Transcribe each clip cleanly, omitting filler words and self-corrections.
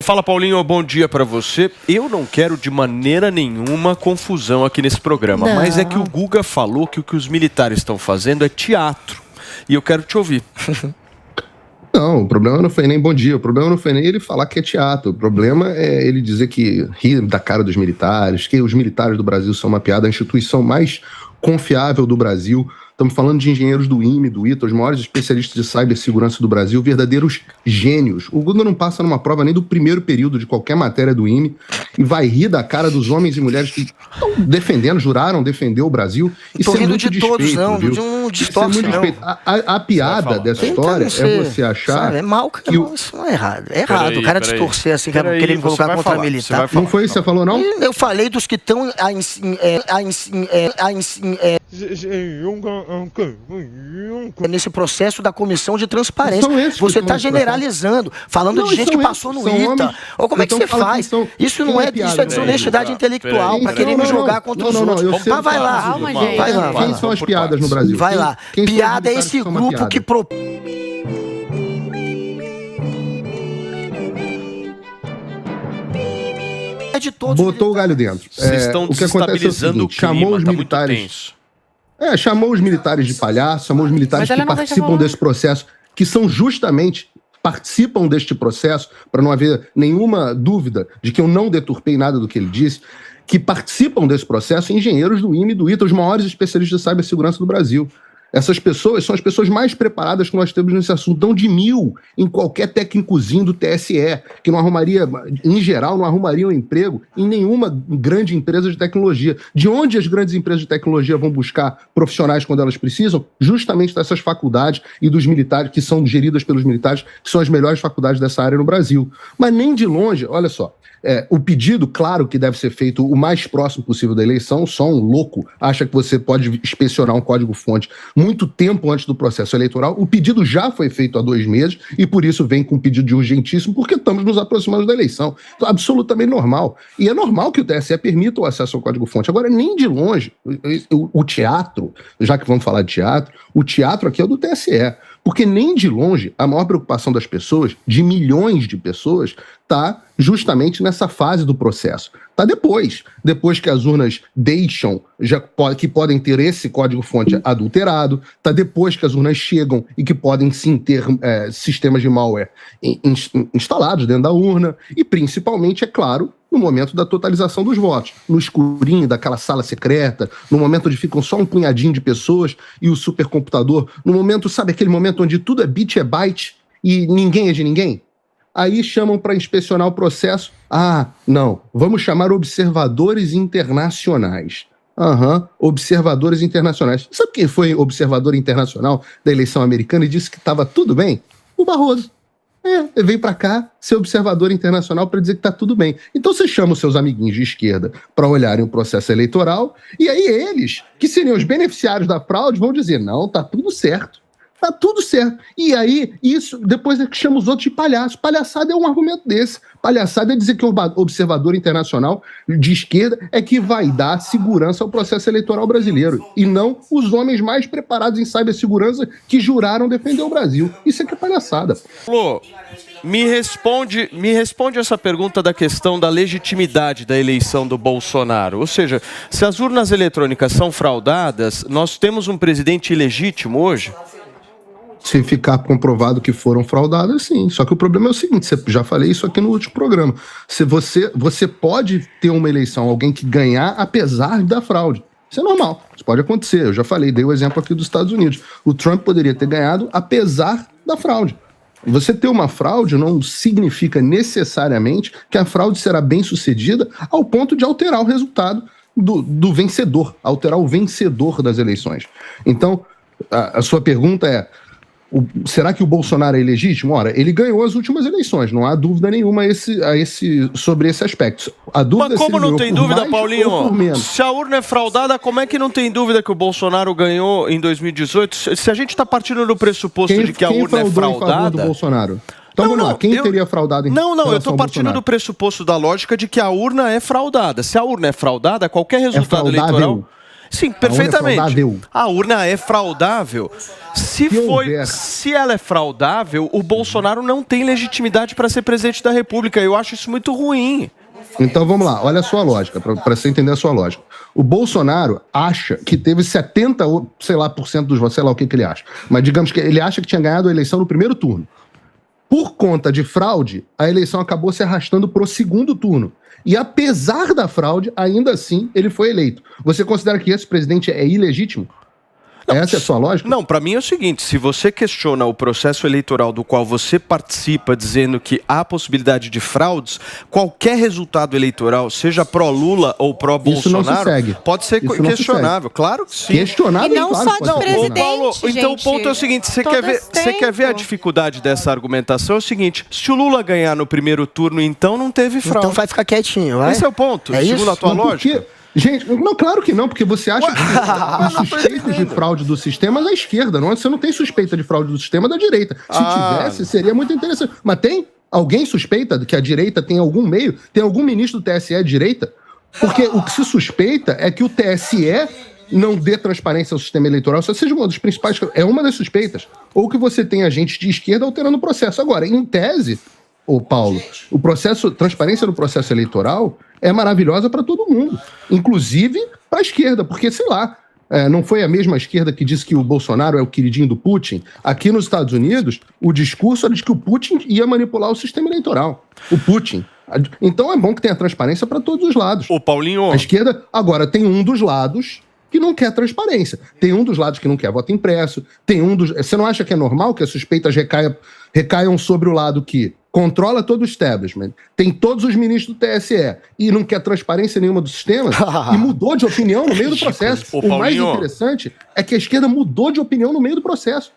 Fala, Paulinho, bom dia pra você. Eu não quero de maneira nenhuma confusão aqui nesse programa, mas é que o Guga falou que o que os militares estão fazendo é teatro. E eu quero te ouvir. Não, o problema não foi nem bom dia, o problema não foi nem ele falar que é teatro, o problema é ele dizer que ri da cara dos militares, que os militares do Brasil são uma piada, a instituição mais confiável do Brasil. Estamos falando de engenheiros do IME, do ITA, os maiores especialistas de cibersegurança do Brasil, verdadeiros gênios. O Guga não passa numa prova nem do primeiro período de qualquer matéria do IME e vai rir da cara dos homens e mulheres que estão defendendo, juraram defender o Brasil. Isso é muito de todos, não, de um distorce, não. A piada dessa história é você achar... Sabe, é mal, cara, que isso não é errado. É errado o cara distorcer assim, querer me colocar contra militar. Não foi isso que você falou, não? Eu falei dos que estão nesse processo da comissão de transparência. Você está generalizando, falando de gente que passou no ITA. Ou como é que você faz? Isso não é, isso é desonestidade intelectual, para querer me jogar contra os outros. Mas vai lá, vai lá. Quem são as piadas no Brasil? Vai lá. Piada é esse grupo que propõe. Botou o galho dentro. Vocês estão desestabilizando o clima, chamou os militares. Chamou os militares de palhaço, chamou os militares que participam desse processo, que são justamente, participam deste processo, para não haver nenhuma dúvida de que eu não deturpei nada do que ele disse, que participam desse processo, engenheiros do IME e do ITA, os maiores especialistas de cibersegurança do Brasil. Essas pessoas são as pessoas mais preparadas que nós temos nesse assunto. Dão de 1000 em qualquer técnicozinho do TSE, que não arrumaria, em geral, não arrumaria um emprego em nenhuma grande empresa de tecnologia. De onde as grandes empresas de tecnologia vão buscar profissionais quando elas precisam? Justamente dessas faculdades e dos militares, que são geridas pelos militares, que são as melhores faculdades dessa área no Brasil. Mas nem de longe, olha só, o pedido, claro que deve ser feito o mais próximo possível da eleição. Só um louco acha que você pode inspecionar um código-fonte muito tempo antes do processo eleitoral. O pedido já foi feito há 2 meses e por isso vem com um pedido de urgentíssimo, porque estamos nos aproximando da eleição. Então, absolutamente normal. E é normal que o TSE permita o acesso ao código-fonte. Agora, nem de longe, o teatro, já que vamos falar de teatro, o teatro aqui é o do TSE. Porque nem de longe a maior preocupação das pessoas, de milhões de pessoas, está justamente nessa fase do processo. Está depois que as urnas deixam, que podem ter esse código-fonte adulterado, está depois que as urnas chegam e que podem sim ter sistemas de malware instalados dentro da urna, e principalmente, é claro, no momento da totalização dos votos, no escurinho daquela sala secreta, no momento onde ficam só um punhadinho de pessoas e o supercomputador, no momento, sabe aquele momento onde tudo é bit é byte e ninguém é de ninguém? Aí chamam para inspecionar o processo. Não, vamos chamar observadores internacionais. Observadores internacionais. Sabe quem foi observador internacional da eleição americana e disse que estava tudo bem? O Barroso. Veio para cá ser observador internacional para dizer que está tudo bem. Então você chama os seus amiguinhos de esquerda para olharem o processo eleitoral e aí eles, que seriam os beneficiários da fraude, vão dizer, não, tá tudo certo. Tá tudo certo. E aí, isso, depois é que chama os outros de palhaço. Palhaçada é um argumento desse. Palhaçada é dizer que o observador internacional de esquerda é que vai dar segurança ao processo eleitoral brasileiro. E não os homens mais preparados em cibersegurança que juraram defender o Brasil. Isso é que é palhaçada. Lô, me responde essa pergunta da questão da legitimidade da eleição do Bolsonaro. Ou seja, se as urnas eletrônicas são fraudadas, nós temos um presidente ilegítimo hoje? Se ficar comprovado que foram fraudadas, sim. Só que o problema é o seguinte, já falei isso aqui no último programa. Se você pode ter uma eleição, alguém que ganhar apesar da fraude. Isso é normal, isso pode acontecer. Eu já falei, dei o exemplo aqui dos Estados Unidos. O Trump poderia ter ganhado apesar da fraude. Você ter uma fraude não significa necessariamente que a fraude será bem sucedida ao ponto de alterar o resultado do vencedor, alterar o vencedor das eleições. Então, a sua pergunta é, será que o Bolsonaro é ilegítimo? Ora, ele ganhou as últimas eleições, não há dúvida nenhuma sobre esse aspecto. A dúvida Mas como não tem dúvida, Paulinho? Se a urna é fraudada, como é que não tem dúvida que o Bolsonaro ganhou em 2018? Se a gente está partindo do pressuposto de que a urna é fraudada... Quem fraudou em favor do Bolsonaro? Então vamos lá, quem teria fraudado em Não, eu estou partindo do pressuposto da lógica de que a urna é fraudada. Se a urna é fraudada, qualquer resultado eleitoral... Sim, perfeitamente. A urna é fraudável. Se ela é fraudável, o Bolsonaro não tem legitimidade para ser presidente da República. Eu acho isso muito ruim. Então vamos lá, olha a sua lógica, para você entender a sua lógica. O Bolsonaro acha que teve 70%, sei lá, dos votos, sei lá o que ele acha. Mas digamos que ele acha que tinha ganhado a eleição no primeiro turno. Por conta de fraude, a eleição acabou se arrastando para o segundo turno. E apesar da fraude, ainda assim, ele foi eleito. Você considera que esse presidente é ilegítimo? Não, essa é a sua lógica? Não, para mim é o seguinte, se você questiona o processo eleitoral do qual você participa dizendo que há possibilidade de fraudes, qualquer resultado eleitoral, seja pró-Lula ou pró-Bolsonaro, pode ser questionável. Claro que sim. Questionável, e não claro, só de presidente, Paulo, gente. Então o ponto é o seguinte, você quer ver a dificuldade dessa argumentação? É o seguinte, se o Lula ganhar no primeiro turno, então não teve fraude. Então vai ficar quietinho, vai? Esse é o ponto, segundo a tua lógica. Gente, não, claro que não, porque você acha que os suspeitos de fraude do sistema é da esquerda, não? Você não tem suspeita de fraude do sistema da direita. Se tivesse, seria muito interessante. Mas tem? Alguém suspeita que a direita tem algum meio? Tem algum ministro do TSE de direita? Porque o que se suspeita é que o TSE não dê transparência ao sistema eleitoral, isso seja uma das principais, é uma das suspeitas. Ou que você tenha gente de esquerda alterando o processo. Agora, em tese, Paulo, transparência no processo eleitoral é maravilhosa para todo mundo, inclusive para a esquerda, porque, sei lá, não foi a mesma esquerda que disse que o Bolsonaro é o queridinho do Putin? Aqui nos Estados Unidos, o discurso era de que o Putin ia manipular o sistema eleitoral. O Putin. Então é bom que tenha transparência para todos os lados. Ô, Paulinho... A esquerda, agora, tem um dos lados que não quer transparência. Tem um dos lados que não quer voto impresso. Você não acha que é normal que as suspeitas recaiam sobre o lado que controla todo o establishment, tem todos os ministros do TSE e não quer transparência nenhuma do sistema e mudou de opinião no meio do processo? O mais interessante é que a esquerda mudou de opinião no meio do processo.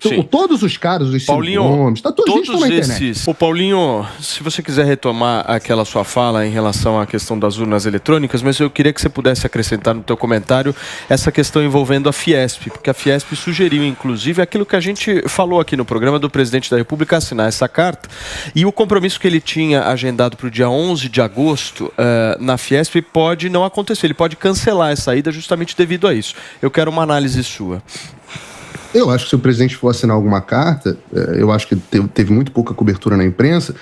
Então, todos os caras, os nomes, tá todos na internet. Ô Paulinho, se você quiser retomar aquela sua fala em relação à questão das urnas eletrônicas, mas eu queria que você pudesse acrescentar no teu comentário essa questão envolvendo a Fiesp, porque a Fiesp sugeriu, inclusive, aquilo que a gente falou aqui no programa do presidente da República, assinar essa carta, e o compromisso que ele tinha agendado para o dia 11 de agosto na Fiesp pode não acontecer, ele pode cancelar essa ida justamente devido a isso. Eu quero uma análise sua. Eu acho que se o presidente for assinar alguma carta, eu acho que teve muito pouca cobertura na imprensa,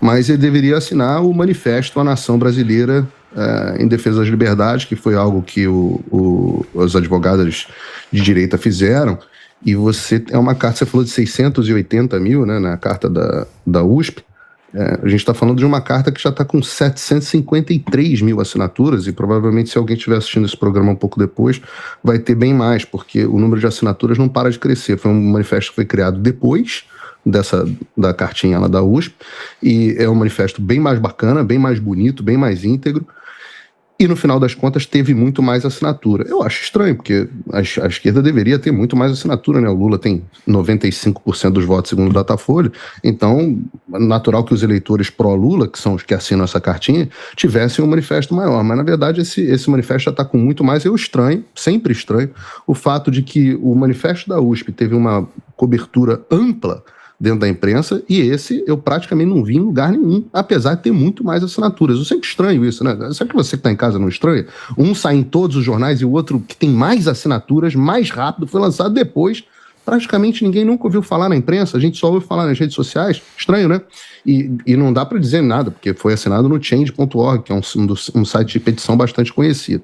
mas ele deveria assinar o Manifesto à Nação Brasileira em Defesa das Liberdades, que foi algo que os advogados de direita fizeram, e é uma carta, você falou de 680 mil, né, na carta da USP, a gente está falando de uma carta que já está com 753 mil assinaturas e provavelmente se alguém estiver assistindo esse programa um pouco depois vai ter bem mais, porque o número de assinaturas não para de crescer. Foi um manifesto que foi criado depois da cartinha lá da USP e é um manifesto bem mais bacana, bem mais bonito, bem mais íntegro. E, no final das contas, teve muito mais assinatura. Eu acho estranho, porque a esquerda deveria ter muito mais assinatura, né? O Lula tem 95% dos votos, segundo o Datafolha. Então, natural que os eleitores pró-Lula, que são os que assinam essa cartinha, tivessem um manifesto maior. Mas, na verdade, esse manifesto já está com muito mais. Eu estranho, sempre estranho, o fato de que o manifesto da USP teve uma cobertura ampla dentro da imprensa, e esse eu praticamente não vi em lugar nenhum, apesar de ter muito mais assinaturas. Eu sempre estranho isso, né? Sabe que você que está em casa não estranha? Um sai em todos os jornais e o outro que tem mais assinaturas, mais rápido, foi lançado depois. Praticamente ninguém nunca ouviu falar na imprensa, a gente só ouve falar nas redes sociais. Estranho, né? E não dá para dizer nada, porque foi assinado no change.org, que é um site de petição bastante conhecido.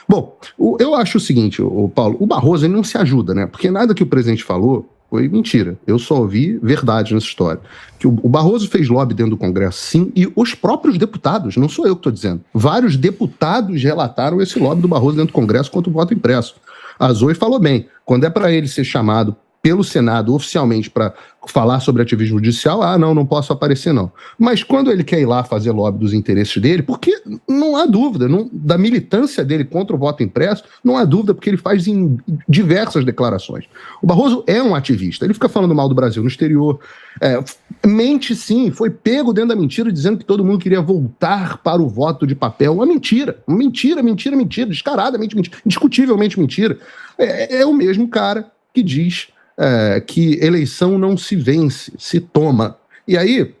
Bom, eu acho o seguinte, Paulo, o Barroso ele não se ajuda, né? Porque nada que o presidente falou foi mentira. Eu só ouvi verdade nessa história. Que o Barroso fez lobby dentro do Congresso, sim, e os próprios deputados, não sou eu que estou dizendo, vários deputados relataram esse lobby do Barroso dentro do Congresso contra o voto impresso. A Zoe falou bem, quando é para ele ser chamado pelo Senado oficialmente para falar sobre ativismo judicial, não posso aparecer não. Mas quando ele quer ir lá fazer lobby dos interesses dele, porque não há dúvida, da militância dele contra o voto impresso, não há dúvida, porque ele faz em diversas declarações. O Barroso é um ativista, ele fica falando mal do Brasil no exterior, mente sim, foi pego dentro da mentira, dizendo que todo mundo queria voltar para o voto de papel. Uma mentira, descaradamente mentira, indiscutivelmente mentira. É o mesmo cara que diz que eleição não se vence, se toma. E aí,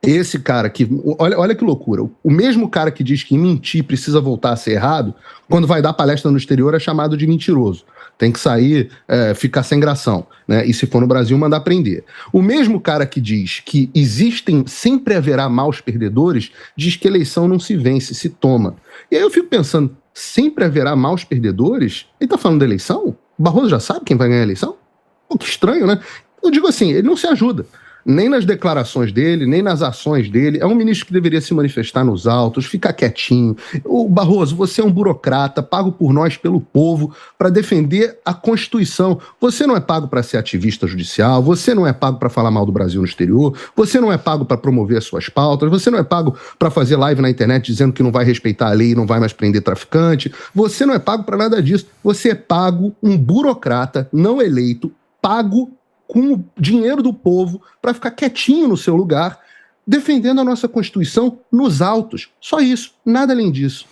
Esse cara que... Olha que loucura. O mesmo cara que diz que mentir precisa voltar a ser errado, quando vai dar palestra no exterior é chamado de mentiroso. Tem que sair, ficar sem gração, né? E se for no Brasil, mandar prender. O mesmo cara que diz que sempre haverá maus perdedores, diz que eleição não se vence, se toma. E aí eu fico pensando, sempre haverá maus perdedores? Ele tá falando da eleição? O Barroso já sabe quem vai ganhar a eleição? Pô, que estranho, né? Eu digo assim, ele não se ajuda. Nem nas declarações dele, nem nas ações dele. É um ministro que deveria se manifestar nos autos, ficar quietinho. O Barroso, você é um burocrata, pago por nós, pelo povo, para defender a Constituição. Você não é pago para ser ativista judicial, você não é pago para falar mal do Brasil no exterior, você não é pago para promover as suas pautas, você não é pago para fazer live na internet dizendo que não vai respeitar a lei e não vai mais prender traficante, você não é pago para nada disso. Você é pago, um burocrata não eleito, pago com o dinheiro do povo para ficar quietinho no seu lugar, defendendo a nossa Constituição nos autos. Só isso, nada além disso.